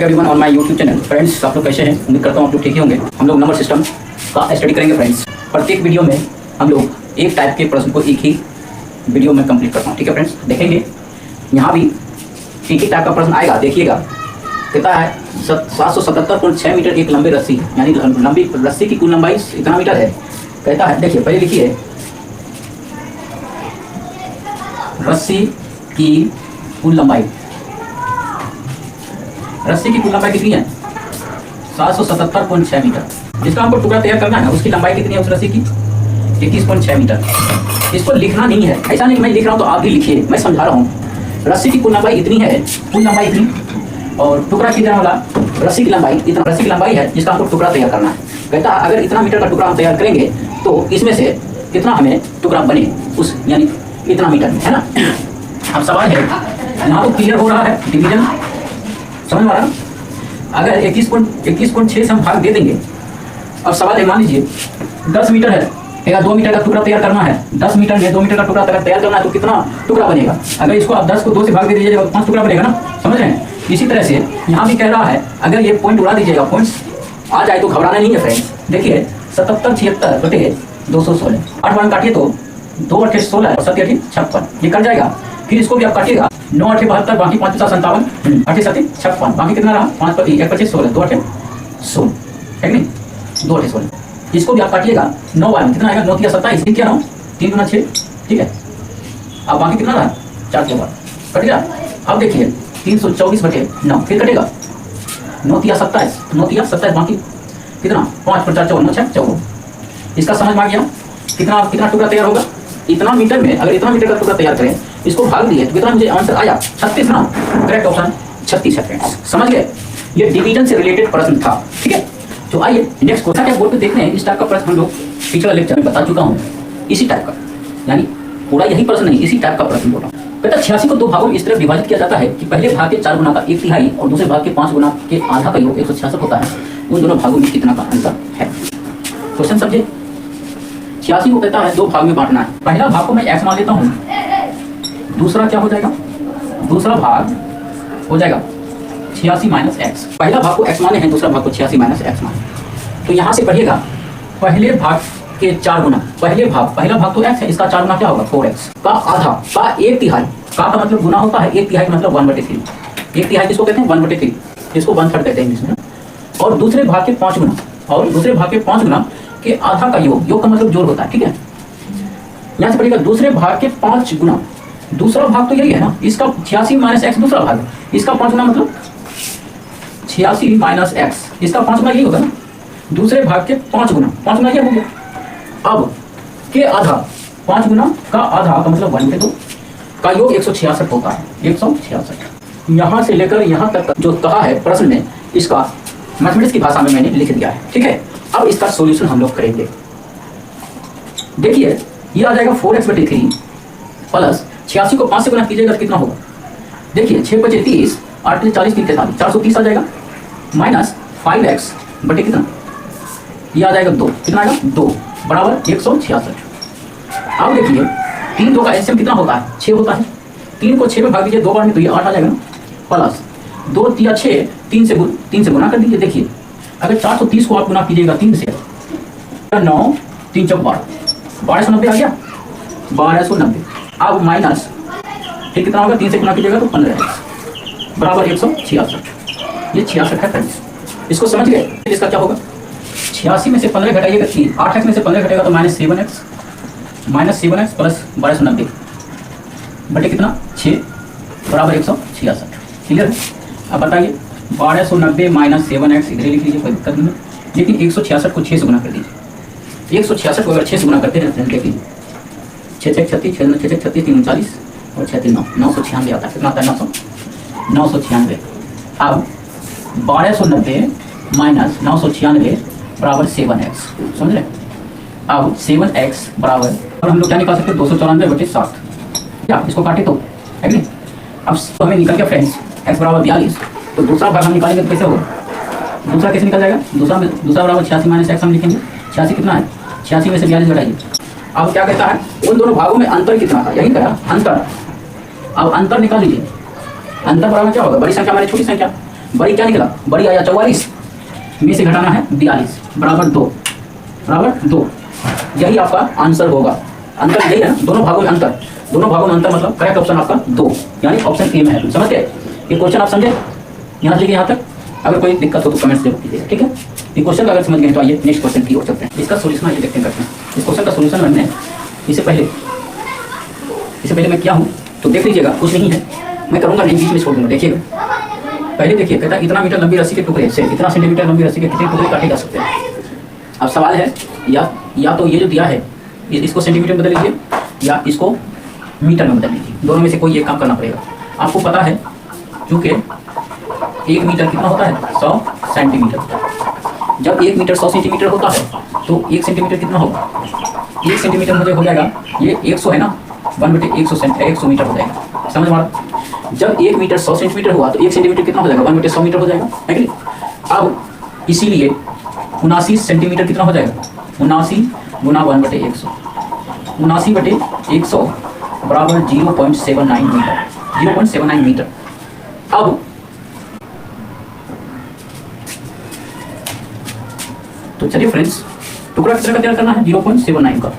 Everyone on my YouTube channel. Friends, आप लोग कैसे हैं? उम्मीद करता हूँ आप लोग ठीक ही होंगे। हम लोग नंबर सिस्टम का स्टडी करेंगे फ्रेंड्स। प्रत्येक वीडियो में हम लोग एक टाइप के प्रश्न को एक ही वीडियो में कंप्लीट करता हूँ। ठीक है फ्रेंड्स, देखेंगे यहाँ भी एक ही टाइप का प्रश्न आएगा। देखिएगा, कहता है 777.6 मीटर एक लंबे रस्सी, यानी लंबी रस्सी की कुल लंबाई इतना मीटर है। कहता है, देखिए पहले लिखिए, रस्सी की कुल लंबाई, रस्सी की कुल लंबाई कितनी है? 777.6 मीटर। जिसका हमको टुकड़ा तैयार करना है उसकी लंबाई कितनी है उस रस्सी की? 21.6 मीटर। इसको लिखना नहीं है, ऐसा नहीं मैं लिख रहा हूँ तो आप भी लिखिए, मैं समझा रहा हूँ। रस्सी की कुल लंबाई इतनी है, कुल लंबाई इतनी, और टुकड़ा कितना वाला रस्सी की लंबाई इतना, रस्सी की लंबाई है जिसका हमको टुकड़ा तैयार करना है। कहता है अगर इतना मीटर का टुकड़ा हम तैयार करेंगे तो इसमें से कितना हमें टुकड़ा बने, उस यानी इतना मीटर, है ना। अब सवाल है, यहाँ तो क्लियर हो रहा है डिवीजन, समझ में आ रहा। अगर 21.6 से हम भाग दे देंगे। अब सवाल है, मान लीजिए 10 मीटर है, या 2 मीटर का टुकड़ा तैयार करना है। 10 मीटर में 2 मीटर का टुकड़ा तैयार करना है तो कितना टुकड़ा बनेगा? अगर इसको आप 10 को 2 से भाग दे दीजिएगा तो 5 टुकड़ा बनेगा ना, समझ रहे हैं। इसी तरह से यहाँ भी कह रहा है, अगर ये पॉइंट उड़ा दीजिएगा, पॉइंट्स आ जाए तो घबराना नहीं है फ्रेंड्स। देखिए 77/76 8 वन काटिए तो 2 8 16 और 7 8 56, ये कट जाएगा। फिर इसको भी आप काटिएगा, 9 8 72, बाकी 5 57 8 7 56, बाकी कितना रहा? 5 पर 1 25 16, 2 8 16, है कि नहीं? 2 8 16, इसको भी आप काटिएगा, 9 बार कितना आएगा? 9 3 27, क्या 9 3 गुना 6, ठीक है। अब बाकी कितना रहा? 4 4 बार कट गया। अब देखिए 324/9, फिर कटेगा 9 3 27, 9 3 27, बाकी कितना? 5 पर 4 14, 9 6 14। इसका समझ में आ गया? कितना कितना टुकड़ा तैयार होगा इतना मीटर में? अगर इतना मीटर का टुकड़ा तैयार करें, इसको भाग दिए तो कितना मुझे आंसर आया? 36 ना। करेक्ट ऑप्शन 36 है फ्रेंड्स, समझ गए। ये डिवीजन से रिलेटेड प्रश्न था, ठीक है। तो आइए नेक्स्ट क्वेश्चन क्या बोर्ड पे देखते हैं। इस टाइप का प्रश्न हम लोग पिछले लेक्चर में बता चुका हूँ, इसी टाइप का, यानी पूरा यही प्रश्न नहीं, इसी टाइप का प्रश्न बोला। कहता 86 को 2 भागों में इस तरह विभाजित किया जाता है कि पहले भाग के 4 गुना का 1/3 और दूसरे भाग के 5 गुना के आधा का योग 166 होता है। उन दोनों भागों में कितना का अंतर है? क्वेश्चन समझे। 86 को कहता है 2 भाग में बांटना है। पहला भाग को मैं x मान लेता हूँ, दूसरा क्या हो जाएगा? दूसरा भाग हो जाएगा 86 - x। पहला भाग को x माने हैं, दूसरा भाग को 86 - x माने। तो यहाँ से पढ़िएगा, पहले भाग के 4 गुना, पहला भाग तो x है, इसका 4 गुना क्या होगा? 4x का आधा का 1/3 का मतलब गुना होता है 1/3 मतलब 1/3। 1/3 किसको कहते हैं? 1/3, इसको 1/3 कहते हैं इंग्लिश में। और दूसरे भाग के 5 गुना, और दूसरे भाग के 5 गुना के आधा का योग, योग का मतलब जोड़ होता है, ठीक है। यहाँ से पढ़िएगा, दूसरे भाग के 5 गुना, दूसरा भाग तो यही है ना, इसका 86 - x दूसरा भाग, इसका 5 गुना मतलब 86 - x, इसका 5 गुना यही होगा ना, दूसरे भाग के 5 गुना, 5 गुना ये हो गया। अब के आधा, 5 गुना का आधा का मतलब 1/2 का योग 166 होता है, 166। यहाँ से लेकर यहाँ तक जो कहा है प्रश्न में, इसका मैथमेटिक्स की भाषा में मैंने लिख दिया है, ठीक है। अब इसका सॉल्यूशन हम लोग करेंगे। देखिए ये आ जाएगा 4x/3 प्लस 86 को 5 से गुना कीजिएगा तो कितना होगा? देखिए 6 × 5 = 30, 8 × 40 = 43, 430 आ जाएगा, माइनस 5x बटे कितना? ये आ जाएगा 2, कितना आएगा? 2 बराबर 166। अब देखिए 3 2 का एलसीएम कितना होता है? 6 होता है। 3 को 6 में भाग दीजिए 2 बार में तो ये 8 आ जाएगा ना, प्लस 2 3 6, 3 से गुना कर दीजिए। देखिए अगर 430 को आप गुना कीजिएगा 3 से, 9 3 4 12, 1290 आ गया, 1290। अब माइनस फिर कितना होगा? 3 से गुना कीजिएगा तो 15 बराबर 166। ये 66 है फ्रेंड्स, इसको समझ गए। इसका क्या होगा? 86 में से 15 घटाइएगा 3, 8x में से 15 घटेगा तो -7x प्लस 1290 बटे कितना? 6 बराबर 166। क्लियर है? अब बताइए 1290 - 7x इधर लिख लीजिए, कोई दिक्कत नहीं है। लेकिन 166 को 6 से गुना कर दीजिए। 166 को अगर 6 से गुना करते हैं देख लीजिए, 6 6 36, 6 6 36, 3 39 और 6 3 9, 996 आता है। कितना आता है? 996। अब 1290 - 996 बराबर 7x, समझ रहे? अब 7x बराबर, और हम लोग क्या निकाल सकते हैं? 294/7, क्या इसको काटे तो, है कि नहीं? अब तो हमें निकल गया फ्रेंड्स x बराबर 42। तो दूसरा भाग हम निकालेंगे तो कैसे होगा? दूसरा कैसे निकल जाएगा? दूसरा बराबर 86 - x हम लिखेंगे। 86 कितना है? 86 में से 42 घटाइए। अब क्या कहता है? उन दोनों भागों में अंतर कितना था? यही करा अंतर। अब अंतर निकाल लीजिए। अंतर बराबर क्या होगा? बड़ी संख्या माने छोटी संख्या, बड़ी क्या निकला, बड़ी आया 44 में से घटाना है 42 बराबर 2 बराबर 2। यही आपका आंसर होगा। अंतर यही है ना, दोनों भागों में अंतर, दोनों भागों में अंतर मतलब करेक्ट ऑप्शन आपका 2 यानी ऑप्शन ए में है। समझ गए ये क्वेश्चन, आप समझे यहाँ से लेके यहाँ तक। अगर कोई दिक्कत हो तो कमेंट्स जरूर कीजिएगा, ठीक है। ये क्वेश्चन अगर समझ गए तो आइए नेक्स्ट क्वेश्चन की ओर चलते हैं। इसका सोल्यूशन आइए देखते हैं करते हैं। इस क्वेश्चन का सोल्यूशन हमने इससे पहले मैं क्या हूँ तो देख लीजिएगा, कुछ नहीं है मैं करूँगा नहीं, बीच में छोड़ दूँगा। देखिएगा पहले देखिए, कहता है इतना मीटर लंबी रस्सी के टुकड़े से इतना सेंटीमीटर लंबी रस्सी के कितने टुकड़े काटे जा सकते हैं। अब सवाल है या तो ये जो दिया है इसको सेंटीमीटर में बदल लीजिए या इसको मीटर में बदल लीजिए, दोनों में से कोई एक काम करना पड़ेगा। आपको पता है क्योंकि 1 मीटर कितना होता है 100 सेंटीमीटर। जब 1 मीटर 100 सेंटीमीटर होता है तो 1 सेंटीमीटर कितना होगा, 1 सेंटीमीटर मुझे हो जाएगा ये 100 है ना, 1/100 मीटर हो जाएगा। समझ में आ रहा? जब 1 मीटर 100 सेंटीमीटर हुआ तो 1 सेंटीमीटर कितना हो जाएगा 1/100 मीटर हो जाएगा, है कि नहीं। अब इसीलिए 79 सेंटीमीटर कितना हो जाएगा, 79 गुना 1/100, 79/100 बराबर 0.79 मीटर, 0.79 मीटर। अब तो चलिए फ्रेंड्स, टुकड़ा कितना का तैयार करना है 0.79 का,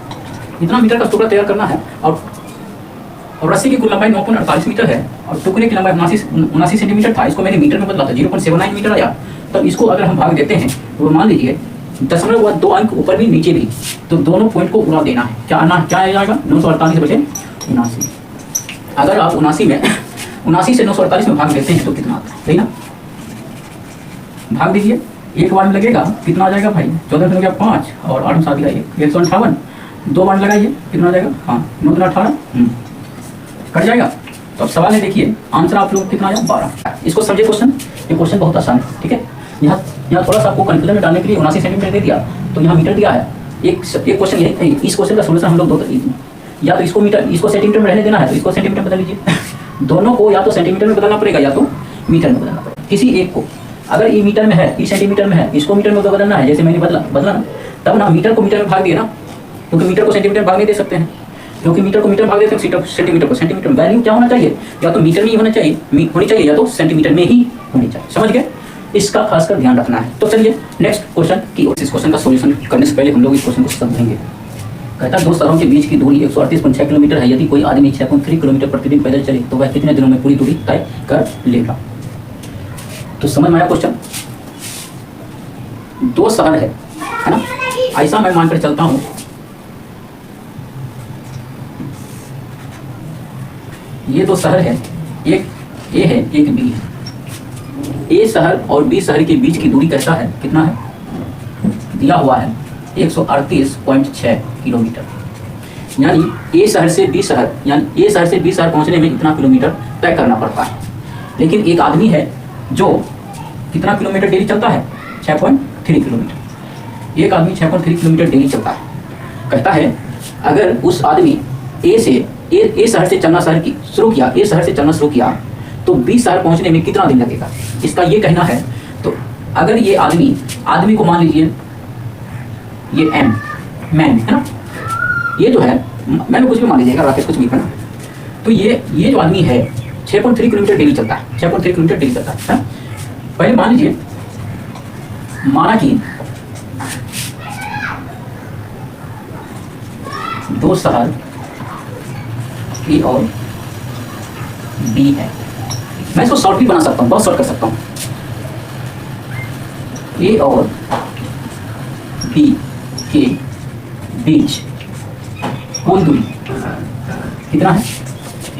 इतना मीटर का टुकड़ा तैयार करना है। और रस्सी की कुल लंबाई 9.48 मीटर है और टुकड़े की लंबाई 79 सेंटीमीटर था। इसको मैंने मीटर में बदला था, 0.79 मीटर आया। तब इसको अगर हम भाग देते हैं तो मान लीजिए 0.2 अंक ऊपर भी नीचे भी, तो दोनों पॉइंट को उड़ा देना है। क्या आ जाएगा 948/79। अगर आप 79 से 948 में भाग देते हैं तो कितना आता है, सही ना। भाग दीजिए, एक बार में लगेगा कितना आ जाएगा भाई, 14 हो गया 5 और 8 में 7 दिखाइए 158, 2 बार लगाइए कितना आ जाएगा, हाँ 9 × 18 कट जाएगा। तो अब सवाल है, देखिए आंसर आप लोग कितना आया 12। इसको समझे क्वेश्चन, ये क्वेश्चन बहुत आसान है, ठीक है। यहाँ थोड़ा सा आपको कंफ्यूजन में डालने के लिए 79 सेंटीमीटर दे दिया तो यहाँ मीटर दिया है। एक क्वेश्चन यही, इस क्वेश्चन का सोल्यूशन हम लोग दो तरीके, या तो इसको मीटर इसको सेंटीमीटर में रहने देना है तो इसको सेंटीमीटर में बदल लीजिए। दोनों को या तो सेंटीमीटर में बदलना पड़ेगा या तो मीटर में बदलना पड़ेगा, किसी एक को। अगर ये मीटर में है, ये सेंटीमीटर में है, इसको मीटर में बदलना है, जैसे मैंने बदला ना, तब ना मीटर को मीटर में भाग दिए ना, क्योंकि मीटर को सेंटीमीटर में भाग नहीं दे सकते हैं, क्योंकि मीटर को मीटर में भाग देते हैं, सेंटीमीटर को सेंटीमीटर में। वैल्यू क्या होना चाहिए, या तो मीटर में ही होनी चाहिए या तो सेंटीमीटर में ही होनी चाहिए। समझ गए, इसका खासकर ध्यान रखना है। तो चलिए नेक्स्ट क्वेश्चन की ओर। इस क्वेश्चन का सॉल्यूशन करने से पहले हम लोग इस क्वेश्चन को समझेंगे। कहता है 2 शहरों के बीच की दूरी 138.6 किलोमीटर है। यदि कोई आदमी 6.3 किलोमीटर प्रतिदिन पैदल चले तो वह कितने दिनों में पूरी दूरी तय कर लेगा। तो समझ में आया क्वेश्चन। 2 शहर है ना, ऐसा मैं मानकर चलता हूं ये 2 शहर है, एक ए है एक बी है। ए शहर और बी शहर के बीच की दूरी कैसा है, कितना है, दिया हुआ है 138.6 किलोमीटर। यानी ए शहर से बी शहर पहुंचने में इतना किलोमीटर तय करना पड़ता है। लेकिन एक आदमी है जो कितना किलोमीटर डेली चलता है 6.3 किलोमीटर। एक आदमी 6.3 किलोमीटर डेली चलता है। कहता है अगर उस आदमी ए शहर से चलना शुरू किया तो बी शहर पहुंचने में कितना दिन लगेगा, इसका ये कहना है। तो अगर ये आदमी को मान लीजिए ये मैन है ना, ये जो है मैंने कुछ भी मान लीजिएगा, राकेश कुछ भी है ना, तो ये जो आदमी है 6.3 किलोमीटर डेली चलता है, 6.3 किलोमीटर डेली चलता है। पहले मान लीजिए, माना कि 2 शहर ए और बी है। मैं इसको शॉर्ट भी बना सकता हूँ, बहुत शॉर्ट कर सकता हूँ। ए और बी के बीच कुल दूरी कितना है,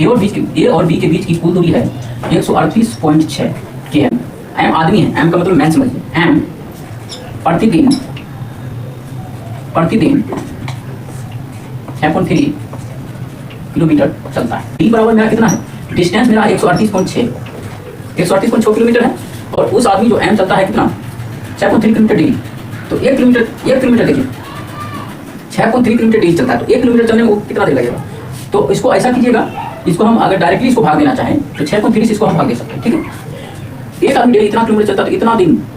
ए और बी के बीच की कुल दूरी है 138.6 km। एम आदमी है, एम का मतलब मैन समझिए, एम प्रतिदिन 6.3 किलोमीटर चलता है। बी बराबर मेरा कितना है, डिस्टेंस मेरा 138.6 किलोमीटर है और उस आदमी जो एम चलता है कितना 6.3 किलोमीटर डेली। तो 1 किलोमीटर देखिए 6.3 किलोमीटर डेली चलता है, तो 1 किलोमीटर चलने में वो कितना देर लगेगा। तो इसको ऐसा कीजिएगा, इसको हम अगर डायरेक्टली इसको भाग देना चाहें तो 6.3 से इसको हम भाग दे सकते हैं, ठीक है। एक आदमी डेली इतना किलोमीटर चलता है तो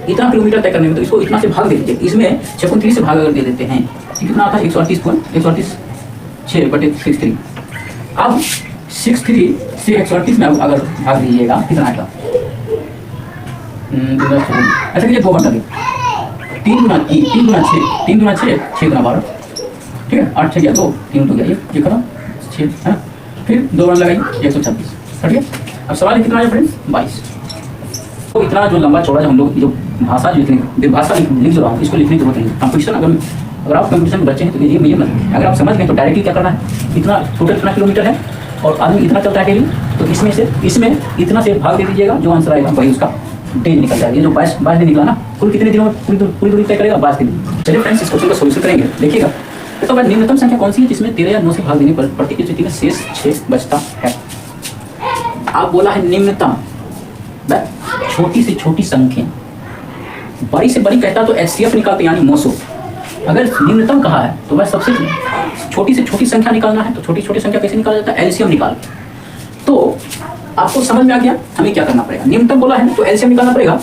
इतना किलोमीटर तय करने में, तो इसको इतना से भाग दे दीजिए। इसमें 6.3 से भाग अगर दे देते हैं तो कितना आता है 138.6/63। अब 63 से 138 में अगर भाग दीजिएगा कितना आएगा अच्छा कीजिए 2 बार डालिए, 3 गुना 6, 3 गुना 6, 6 गुना 12, ठीक है, 8 6 गया 2, 3 तो गया ये खत्म 6 है ना। फिर 2 बार लगाइए 126, ठीक है। अब सवाल कितना है फ्रेंड्स 22। तो इतना जो लंबा चौड़ा जो हम लोग जो भाषा जो इतनी भाषा लिख जो रहा हूँ इसको लिखने की जरूरत नहीं। कंपटीशन अगर आप कंपटीशन में बच्चे हैं तो ये मतलब अगर आप समझ गए तो डायरेक्टली क्या करना है, इतना टोटल कितना किलोमीटर है और आदमी इतना चलता है डेली, तो इसमें इतना से भाग दे दीजिएगा, जो आंसर आएगा वही उसका डेज निकल जाएगा। ये जो 22 दिन निकला ना, कुल कितने दिनों में पूरी दूरी तय करेगा 22 दिन। चलिए फ्रेंड्स इस क्वेश्चन का सोल्यूशन करेंगे, देखिएगा। तो भाई निम्नतम संख्या कौन सी है जिसमें 13 या 9 से भाग देने पर प्रत्येक स्थिति में शेष 6 बचता है। आप बोला है निम्नतम, छोटी से छोटी संख्या, बड़ी से बड़ी कहता तो एचसीएफ निकालते यानी मोसो। अगर निम्नतम कहा है तो वह सबसे छोटी से छोटी संख्या निकालना है, तो छोटी छोटी संख्या कैसे निकाला जाता है, एलसीएम निकाल। तो आपको समझ में आ गया हमें क्या करना पड़ेगा। निम्नतम बोला है तो एलसीएम निकालना पड़ेगा।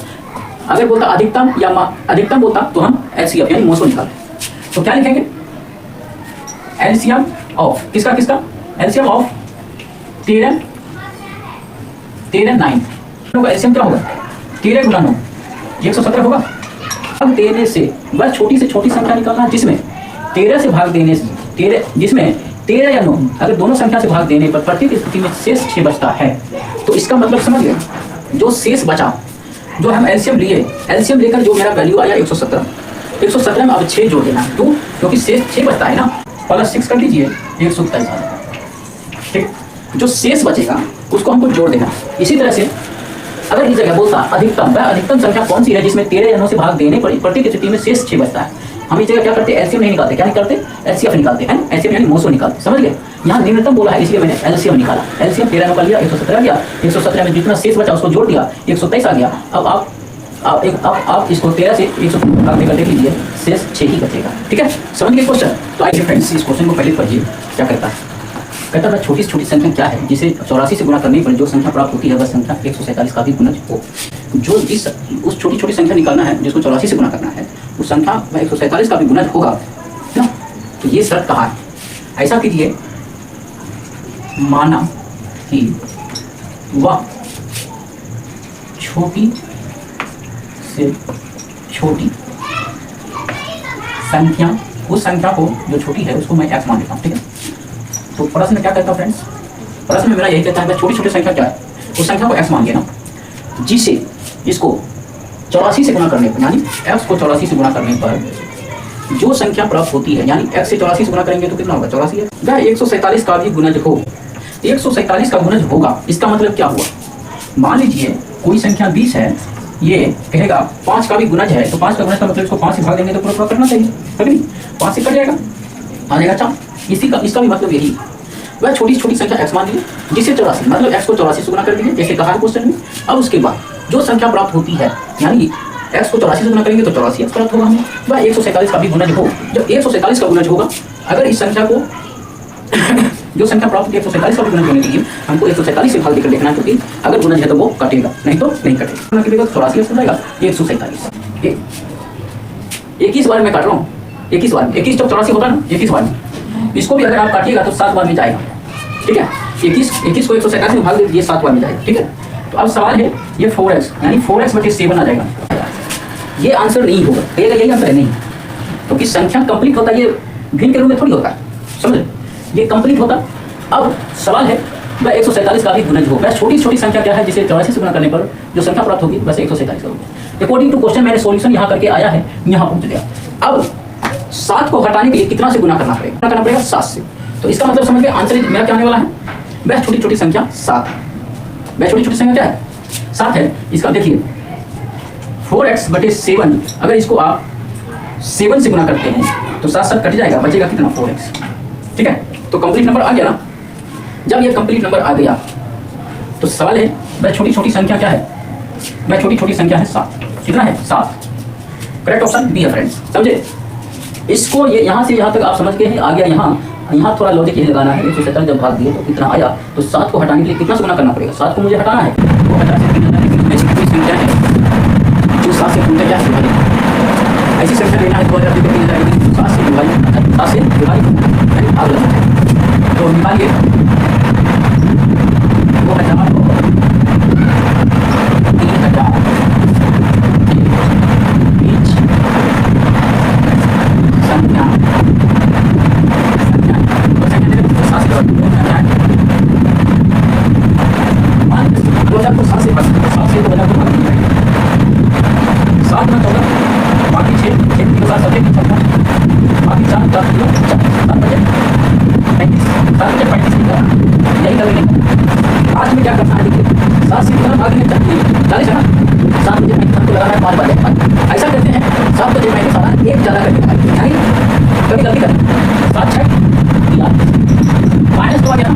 अगर बोलता अधिकतम या अधिकतम बोलता तो हम एचसीएफ यानी मोसो निकालते। तो क्या लिखेंगे, एलसीएम ऑफ किसका एलसीएम ऑफ 13 9 एलसीएम क्या होगा 13 गुना 9 117 होगा। अब देने से वह छोटी से छोटी संख्या निकालना जिसमें 13 से भाग देने से 13 या 9 अगर दोनों संख्या से भाग देने पर प्रत्येक स्थिति में शेष 6 बचता है। तो इसका मतलब समझ गए, जो शेष बचा, जो हम एलसीएम लिए, एलसीएम लेकर जो मेरा वैल्यू आया 117 में अब 6 जोड़ देना, क्यों, क्योंकि शेष 6 बचता है ना, प्लस 6 कर लीजिए 127 आ जाएगा। ठीक, जो शेष बचेगा उसको हमको जोड़ देना। इसी तरह से अगर इस जगह बोलता अधिकतम संख्या कौन सी है जिसमें 13 या 9 से भाग देने पर प्रत्येक स्थिति में शेष 6 बचता है, हम इस जगह क्या करते हैं, एलसीएम नहीं निकालते, क्या निकालते, एचसीएफ निकालते हैं, एचसीएफ यानी मोसो निकालते। समझ गए, यहाँ निम्नतम बोला है इसलिए मैंने एलसीएम निकाला। एलसीएम 13 का लिया 117 गया, 117 में जितना शेष बचा उसको जोड़ दिया 127 आ गया। अब आप इसको 13 से 117 भाग देकर देख लीजिए, शेष 6 ही बचेगा। ठीक है, समझ गए क्वेश्चन। तो आइए फ्रेंड्स इस क्वेश्चन को पहले पढ़िए क्या कहता है। कहता है छोटी से छोटी संख्या क्या है जिसे 84 से गुणा करने पर जो संख्या प्राप्त होती है वह संख्या 147 का भी गुणज हो। जो उस छोटी छोटी संख्या निकालना है जिसको 84 से गुणा करना है, उस संख्या वह 147 का भी गुणज होगा ना। तो ये शर्त कहा है, ऐसा कीजिए, माना कि वह छोटी से छोटी संख्या, उस संख्या को जो छोटी है उसको मैं x मान लेता हूँ। ठीक है, तो प्रश्न में क्या कहता है फ्रेंड्स, प्रश्न में मेरा यही कहता है छोटी छोटी संख्या क्या है, उस संख्या को x मान लेना जिसे इसको 84 से गुणा करने पर, यानी x को 84 से गुणा करने पर जो संख्या प्राप्त होती है, यानी x से 84 से गुणा करेंगे तो कितना होगा 84 है, वह 147 का भी गुणज हो। 147 का गुणज होगा, इसका मतलब क्या हुआ, मान लीजिए कोई संख्या 20 है, ये कहेगा 5 का भी गुणज है, तो 5 का गुणज का मतलब इसको 5 से भाग देंगे तो पूरा करना चाहिए, है नहीं, 5 से कट जाएगा, आ जाएगा 4। इसका भी मतलब यही, वह छोटी छोटी संख्या x मान लीजिए जिसे 84, मतलब x को 84 से गुणा कर दीजिए जैसे कहा है क्वेश्चन में। अब उसके बाद जो संख्या प्राप्त होती है, यानी x को 84 से गुणा करेंगे तो 84 प्राप्त होगा हमें, वह 147 का भी गुणज हो। जब 147 का गुणज होगा, अगर इस संख्या को जो संख्या प्राप्त होती है 147 का भी गुणज होने के लिए हमको 147 से भाग देकर देखना है, क्योंकि अगर गुणज है तो वो कटेगा, नहीं तो नहीं कटेगा। 84 हो जाएगा 147, 21 बार में काट रहा हूँ, 21 बार, 21 जब 84 होगा ना 21 बार में, इसको भी अगर आप काटिएगा तो 7 बार में जाएगा। ठीक है, 21 को 147 में भाग दे दीजिए, 7 बार में जाएगा। ठीक है, तो अब सवाल है ये 4x यानी 4x/7 आ जाएगा, ये आंसर नहीं होगा, कहिएगा यही आंसर है नहीं, क्योंकि तो संख्या कंप्लीट होता है, ये भिन्न के रूप में थोड़ी होता है, समझ, ये कंप्लीट होता। अब सवाल है वह 147 का भी गुणज हो। वह छोटी छोटी संख्या क्या है जिसे 84 से गुणा करने पर जो संख्या प्राप्त होगी वैसे 147 का होगा। अकॉर्डिंग टू क्वेश्चन मैंने सॉल्यूशन यहाँ करके आया है, यहाँ पहुँच गया। अब 7 को घटाने के लिए कितना से गुणा करना पड़ेगा 7 से। तो इसका मतलब समझ गए, आंसर मेरा क्या आने वाला है, वह छोटी छोटी संख्या 7, वह छोटी छोटी संख्या क्या है 7 है। इसका देखिए 4x/7, अगर इसको आप 7 से गुणा करते हैं तो 7 कट जाएगा, बचेगा कितना 4x। ठीक है, तो कंप्लीट नंबर आ गया ना। जब ये कंप्लीट नंबर आ गया तो सवाल है वह छोटी छोटी संख्या क्या है, वह छोटी छोटी संख्या है 7। कितना है 7, करेक्ट ऑप्शन बी है फ्रेंड्स, समझे। इसको ये यहाँ से यहाँ तक आप समझ गए हैं। आ गया यहाँ थोड़ा लॉजिक यही लगाना है। 147 जब भाग दिए तो कितना आया, तो 7 को हटाने के लिए कितना से गुणा करना पड़ेगा, 7 को मुझे हटाना है, वो 50 से 3 ऐसी कोई संख्या है जो 7 से पूछा क्या है, ऐसी संख्या लेना है 2000 की मिल जाएगी, 7 से डिवाइड भाग लगना है। तो निकालिए 2000 को 3000 एक 56, बाकी 4 10 किलो 7 बजे 35, 7 बजे 35 निकला, यही कभी नहीं। आज में क्या करना है देखिए, 7 से निकला आगे में 40 है ना, 7 बजे 35 को लगाना है 5 बजे, ऐसा करते हैं 7 बजे 35 आना एक ज़्यादा करके लगाएंगे, यानी कभी गलती करें 7 6 माइनस 2 आ गया ना,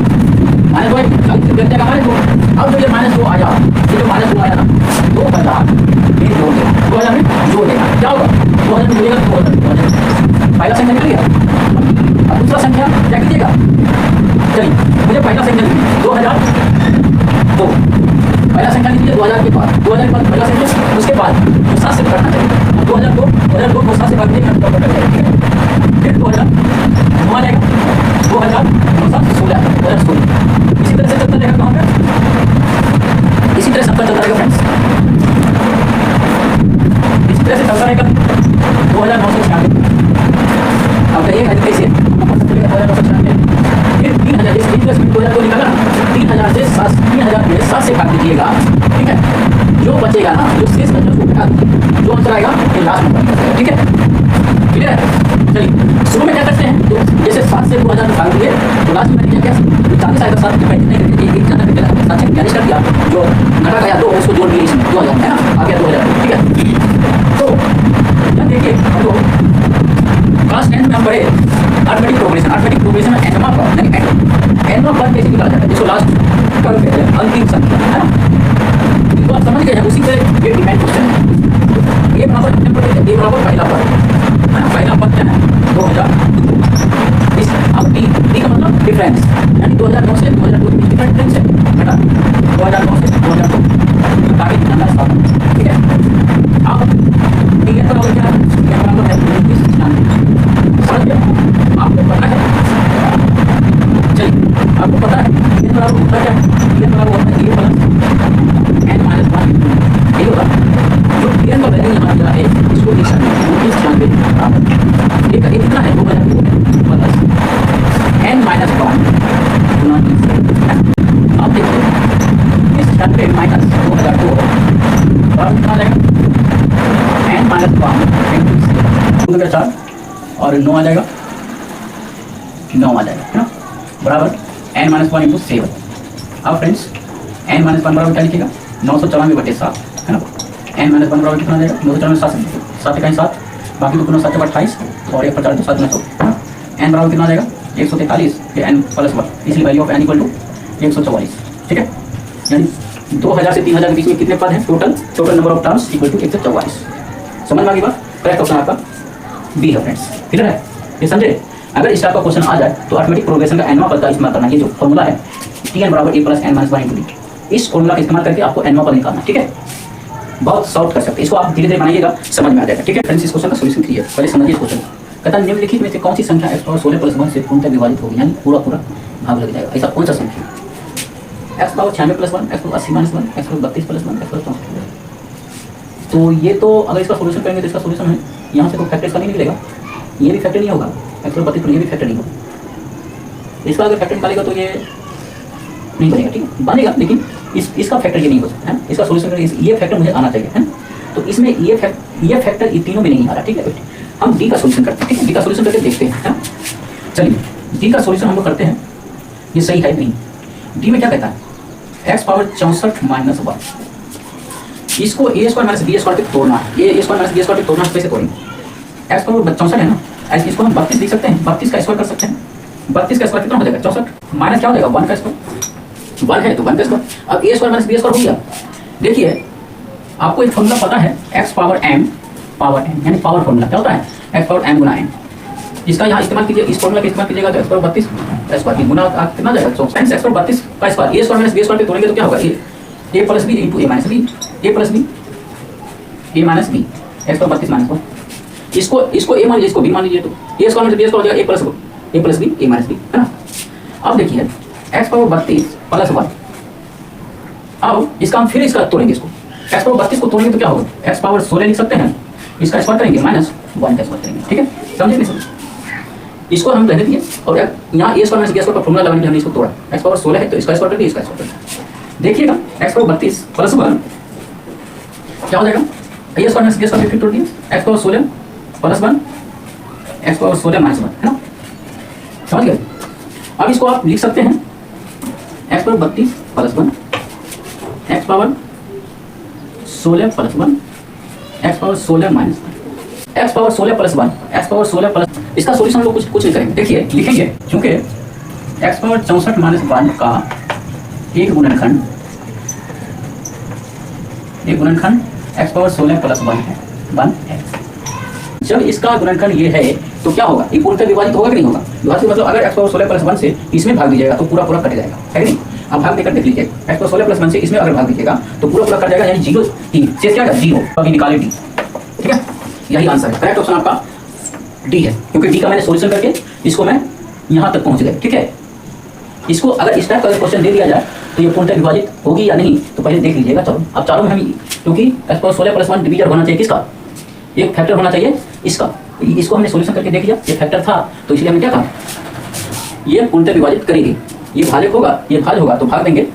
माइनस 2 40 से जाएगा माइनस 2। अब जो ये माइनस 2 आया, ये जो माइनस 2 आया ना 2000 ये जोड़ देना, 2000 में जोड़ देना, क्या होगा 2000 में जोड़ेगा 2000, पहला संख्या निकल गया। अब दूसरा संख्या क्या कीजिएगा, चलिए मुझे पहला संख्या लिखिए 2002, पहला संख्या लीजिए 2000 के बाद, 2000 के बाद पहला संख्या, उसके बाद 7 से काटना चाहिए, 2002 को 7 से काट देंगे, फिर 2000 आ जाएगा, 2000 16 इसी तरह से चलता रहेगा। कहाँ पे इसी तरह सबका चलता रहेगा फ्रेंड्स, इसी तरह से चलता रहेगा 2996। अब कहिएगा कैसे 2996, फिर 3000 जैसे 2000 को निकाला 3000 से 7 से काट दीजिएगा, ठीक है। जो बचेगा ना, जो शेष बचा उसको घटा दीजिए, जो आंसर आएगा ये लास्ट नंबर, ठीक है, क्लियर है। चलिए शुरू में क्या करते हैं, तो जैसे 7 से 2000 निकाल दिए तो लास्ट में क्या 40 आएगा, 7 डिपेंड नहीं करके एक ज़्यादा करके 7 से कैंसिल कर दिया, जो घटा गया 2 उसको जोड़ दिए इसमें 2000 है ना, आ गया 2000, ठीक है। तो यहाँ देखिए तो क्लास 10 में हम पढ़े अर्थमेटिक प्रोग्रेशन में एनमा पर कैसे निकाला जाता है, जिसको लास्ट कर कहते हैं अंतिम संख्या, है ना। तो आप समझ गए, उसी से ये डिपेंड क्वेश्चन है। ये बराबर कितने पर देते हैं, ये बराबर पहला पर है ना, पहला पद क्या है 2000। इस अब डी का मतलब डिफरेंस, यानी 2009 से 2002 के बीच डिफरेंस है, घटा 2009 से 2002 ताकि निकालना आसान, ठीक है। अब डी का बराबर क्या है, ये बराबर है 2996, समझ गए, आपको पता है। चलिए आपको पता है ये बराबर होता क्या है, ये बराबर होता है ये प्लस n माइनस 1, ये होगा जो n का वैल्यू यहाँ दिया है इसको लिख सकते हैं 2996 बराबर एक कितना है 2002 प्लस n माइनस 1 गुना 30। अब देखिए 2996 माइनस 2002 बराबर कितना आ जाएगा n माइनस 1 इंटू 4 और 9 आ जाएगा, 9 आ जाएगा, है ना, बराबर n माइनस 1 इंटू 7। अब फ्रेंड्स n माइनस 1 बराबर क्या लिखिएगा 994/7, है ना। n माइनस 1 बराबर कितना आ जाएगा 994 7 कहीं 7, बाकी तो 7 28 और 1 पर 4 तो 7 900, है ना। n बराबर कितना आ जाएगा 143, फिर n प्लस 1, इसलिए value of n equal to 144, ठीक है। यानी 2000 से 3000 के बीच में कितने पद हैं total number of terms equal to 144। समझ में आ गई बात, करेक्ट ऑप्शन आपका बी है फ्रेंड्स, क्लियर है, ये समझे। अगर इस टाइप का क्वेश्चन आ जाए तो अर्थमेटिक प्रोग्रेशन का एनवा पद का इस्तेमाल करना, ये जो फॉर्मूला है Tn बराबर a plus n minus 1 into D, इस फॉर्मूला का इस्तेमाल करके आपको एनवा पद निकालना, ठीक है। बहुत सॉल्व कर सकते हैं इसको, आप धीरे धीरे बनाइएगा समझ में आ जाएगा, ठीक है फ्रेंड्स। इस क्वेश्चन का सोल्यूशन कीजिए, पहले समझिए इस क्वेश्चन। कहता है निम्नलिखित में से कौन सी संख्या x पावर 16 प्लस 1 से पूर्णतः विभाजित होगी, यानी पूरा भाग लग जाएगा, ऐसा कौन सा संख्या x power 96 plus 1, x power 80 minus 1, x power 32 plus 1, x power 64। तो ये तो अगर इसका सोल्यूशन करेंगे तो इसका सोल्यूशन है यहाँ से कोई फैक्टर इसका नहीं निकलेगा, ये भी फैक्टर नहीं होगा, x पावर 32 ये भी फैक्टर नहीं होगा, इसका अगर फैक्टर निकालेगा तो ये नहीं बनेगा, ठीक है, बनेगा लेकिन इसका फैक्टर ये नहीं हो सकता है, इसका सोल्यूशन ये फैक्टर मुझे आना चाहिए, है। तो इसमें ये फैक्टर ये तीनों में नहीं आ रहा, ठीक है। हम डी का सोल्यूशन करते हैं, ठीक है, डी का सोल्यूशन करके देखते हैं, चलिए डी का सोल्यूशन हम लोग करते हैं, ये सही है नहीं। डी में क्या कहता है x पावर 64 माइनस 1, इसको a square minus b square पे तोड़ना है, a square minus b square पे तोड़ना है, कैसे तोड़ेंगे। x पावर 64 है ना, ऐसे इसको हम 32 लिख सकते हैं, 32 का स्क्वायर कर सकते हैं, 32 का स्क्वायर कितना हो जाएगा 64 माइनस क्या हो जाएगा 1 का स्क्वायर, 1 है तो 1 का स्क्वायर। अब a square minus b square हो गया। देखिए आपको एक फॉर्मूला पता है x पावर m यानी पावर फॉर्मूला क्या होता है x पावर m गुना n, इसका यहाँ इस्तेमाल कीजिए, इस फॉर्मूला का इस्तेमाल कीजिएगा तो x पावर 32 स्क्वायर की गुना कितना जाएगा 64, x पावर 32 का square a square minus b square पे तोड़ेंगे तो क्या होगा a plus b into a minus b, a plus b a minus b, x power 32 minus 1, इसको a मान लीजिए, इसको b मान लीजिए, तो a square minus b square हो जाएगा a plus b a minus b, है ना। अब देखिए x पावर 32 प्लस 1, अब इसका हम फिर इसका तोड़ेंगे, इसको x पावर 32 को तोड़ेंगे तो क्या होगा x पावर 16 लिख सकते हैं, इसका स्क्वायर करेंगे माइनस 1 का स्क्वायर करेंगे, ठीक है, समझे नहीं समझे। इसको हम रहने दिए और यहाँ a square minus b square का फॉर्मूला लगाने के लिए हमने इसको तोड़ा, x पावर 16 है तो इसका स्क्वायर कर दिया, इसका स्क्वायर कर दिया। देखिएगा x पावर 32 प्लस 1 क्या हो जाएगा, a square minus b square फिर तोड़ दिए, x power 16 plus 1 x power 16 minus 1, है ना, समझ गए। अब इसको आप लिख सकते हैं x power 32 plus 1, x power 16 plus 1, x power 16 minus 1, x power 16 plus 1, x power 16 plus. इसका सोल्यूशन हम लोग कुछ नहीं करेंगे, देखिए लिखेंगे, क्योंकि एक्स पावर 64 माइनस 1 का एक गुणनखंड एक्स पावर 16 प्लस 1 है, 1 है। जब इसका गुणनखंड ये है तो क्या होगा, ये पूर्णतः विभाजित होगा कि नहीं होगा। विभाजित मतलब अगर एक्स पावर 16 प्लस 1 से इसमें भाग दीजिएगा तो पूरा पूरा कट जाएगा, है कि नहीं। अब भाग देकर देख लीजिए, एक्स पावर 16 प्लस 1 से इसमें अगर भाग दीजिएगा तो पूरा पूरा कट जाएगा, यानी 0 टी से क्या 0, अभी निकाले डी, ठीक है। यही आंसर है, करेक्ट ऑप्शन आपका डी है, क्योंकि डी का मैंने सोल्यूशन करके इसको मैं यहाँ तक पहुँच गया, ठीक है। इसको अगर इस टाइप का क्वेश्चन दे दिया जाए तो ये पूर्णतः विभाजित होगी या नहीं तो पहले देख लीजिएगा। चलो अब चारों में हम, क्योंकि एक्स पावर 16 प्लस 1 डिवीजर होना चाहिए किसका, एक फैक्टर होना चाहिए इसका। इसको हमने सोल्यूशन करके देख लिया, ये फैक्टर था तो इसलिए हमने क्या कहा, ये पूर्णतः विभाजित करेगी, ये भाजक होगा, ये भाज होगा तो भाग देंगे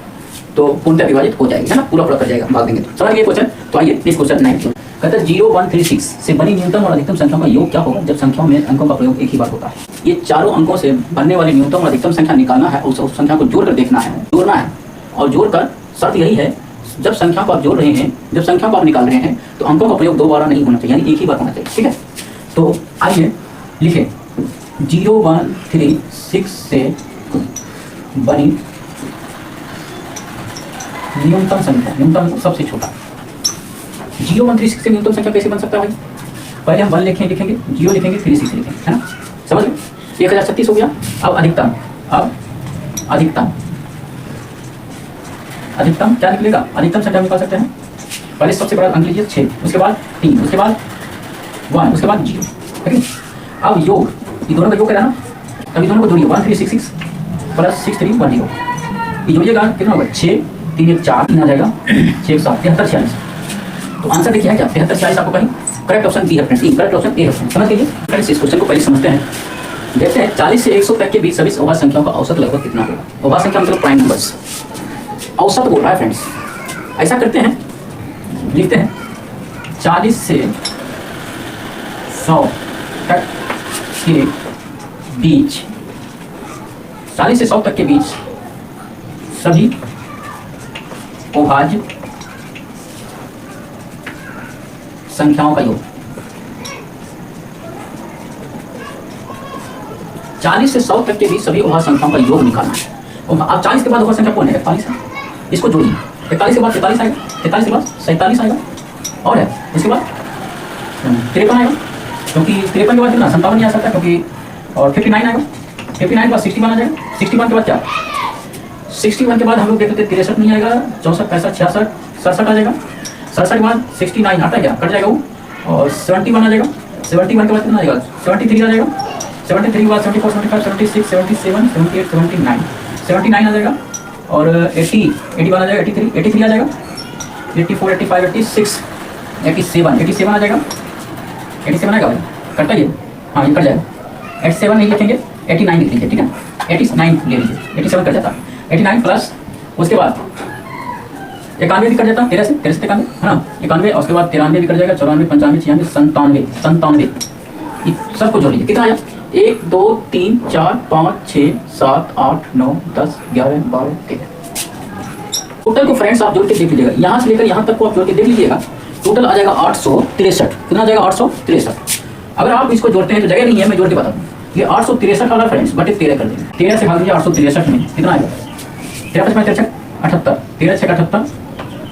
तो पूर्णतः विभाजित हो जाएगी, है ना, पूरा पूरा कर जाएगा, भाग देंगे तो। समझ गए क्वेश्चन। तो आइए नेक्स्ट क्वेश्चन 9 कहते हैं 0136 से बनी न्यूनतम और अधिकतम संख्याओं का योग क्या होगा जब संख्याओं में अंकों का प्रयोग एक ही बार होता है। ये चारों अंकों से बनने वाली न्यूनतम और अधिकतम संख्या निकालना है, उस संख्या को जोड़कर देखना है, जोड़ना है। और जोड़कर शर्त यही है, जब संख्या को आप जोड़ रहे हैं, जब संख्या को आप निकाल रहे हैं तो अंकों का प्रयोग 2 बार नहीं होना चाहिए, यानी एक ही बार होना चाहिए, ठीक है। तो आइए लिखें 0136 से बनी न्यूनतम संख्या, न्यूनतम सबसे छोटा। 0136 से न्यूनतम संख्या कैसे बन सकता है भाई, पहले हम 1 लिखेंगे, 0 लिखेंगे, फिर 6 लिखेंगे, है ना, समझ गए। 1036 हो गया। अब अधिकतम, अधिकतम क्या निकलेगा, अधिकतम संख्या निकाल सकते हैं। पहले सबसे बड़ा अंक लीजिए 6, उसके बाद 3, उसके बाद 1, उसके बाद 0, ठीक है। अब योग, ये दोनों का योग क्या है ना, अभी दोनों को जोड़िए, 1366 प्लस 6310, ये जोड़िएगा कितना होगा, 6 3 1 4, 3 आ जाएगा, 6 1 7 73 46। तो आंसर देखिए है क्या, 73 46 आपको कहीं, करेक्ट ऑप्शन बी है फ्रेंड्स, करेक्ट ऑप्शन ए है। समझ लीजिए फ्रेंड्स, इस क्वेश्चन को पहले समझते हैं। देखते हैं 40 से 100 तक के बीच सभी अभाज्य संख्याओं का औसत लगभग कितना होगा। अभाज्य संख्या मतलब प्राइम नंबर्स, औसत बोल रहा है फ्रेंड्स। ऐसा करते हैं, लिखते हैं 40 से 100 तक के बीच, 40 से 100 तक के बीच सभी अभाज्य संख्याओं का योग। 40 से 100 तक के बीच सभी अभाज्य संख्याओं का योग निकालना है। और अब 40 के बाद अभाज्य संख्या कौन है, 41 है, इसको जोड़िए। 41 के बाद 43 आएगा, 43 के बाद 47 आएगा, और है इसके बाद 53 आएगा, क्योंकि 53 के बाद कितना 57 नहीं आ सकता, क्योंकि और 59 आएगा, 59 के बाद 61 आ जाएगा, 61 के बाद क्या, 61 के बाद हम लोग देखते थे 63 नहीं आएगा, 64 65 66 67 आ जाएगा, 67 के बाद 69 हटा गया, कट जाएगा वो, और 71 आ जाएगा, 71 के बाद कितना आएगा, 73 आ जाएगा, 73 के बाद 74 75 76 77 78 79 79 आ जाएगा, और 80 81 आ जाएगा, 83 आ जाएगा, 84 85 86 87 आ जाएगा, 87 आएगा भाई, कटता ही है, हाँ ये कट जाएगा। 87 नहीं लिखेंगे, 89 लिख लीजिए, ठीक है, 89 ले लीजिए, 87 कट जाता, 89 प्लस उसके बाद 91 भी कट जाता, 13 से 91 है ना, 91, और उसके बाद 93 भी कट जाएगा, 94 95 96 97 सबको जोड़ लीजिए, कितना आया, 1 2 3 4 5 6 7 8 9 10 11 12 13। टोटल को फ्रेंड्स आप जोड़ के देख लीजिएगा, यहाँ से लेकर यहाँ तक को आप जोड़ के देख लीजिएगा, टोटल आ जाएगा 863। कितना आ जाएगा, 863। अगर आप इसको जोड़ते हैं तो जगह नहीं है, मैं जोड़ के बता दूँ, ये 863 वाला फ्रेंड्स बटे 13 कर देंगे, 13 से भाग दीजिए 863 में, कितना आएगा, 13 5 63 78, 13 6 78,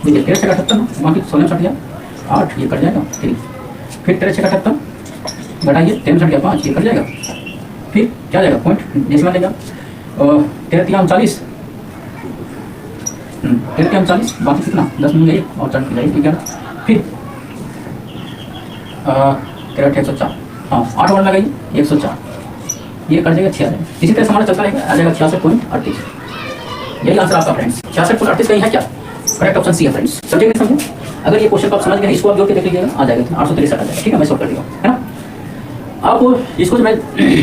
देखिए 13 6 78, बाकी 16 छट गया 8, ये कट जाएगा 3, फिर 13 6 78 घटाइए, 13 छट गया 5, ये कट जाएगा, फिर क्या जाएगा पॉइंट डेसिमल लेगा, 13 3 39, 13 3 39, बाकी कितना 10 में 1 और 4 की 11, फिर 13 104, हाँ 8 वन लगाइए 104, ये कर जाएगा 66। इसी तरह से हमारा चलता रहेगा, आ जाएगा 66.38। यही आंसर आपका फ्रेंड्स, 66.38 कहीं है क्या, करेक्ट ऑप्शन सी है फ्रेंड्स। समझे नहीं समझे, अगर ये क्वेश्चन को आप समझ गए, इसको आप जोड़ के देख लीजिएगा, आ जाएगा 863 आ जाएगा, ठीक है, मैं सॉल्व कर दिया, है ना। आप इसको मैं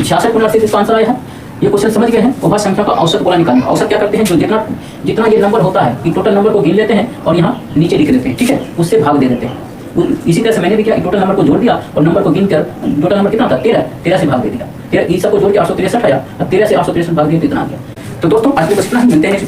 66.38 इसका आंसर आया है, ये क्वेश्चन समझ गए हैं। अभाज्य संख्या का औसत बोला निकालना, औसत क्या करते हैं, जो जितना ये नंबर होता है, कि टोटल नंबर को गिन लेते हैं और यहाँ नीचे लिख देते हैं, ठीक है, उससे भाग दे देते हैं, इसी तरह से मैंने भी क्या टोटल नंबर को जोड़ दिया और नंबर को गिनकर टोटल नंबर कितना था 13 से भाग दे दिया। 13 इस सबको जोड़ के 863 आया, अब 13 से 863 भाग दिया तो इतना आ गया। तो दोस्तों आज के बस इतना ही, मिलते हैं।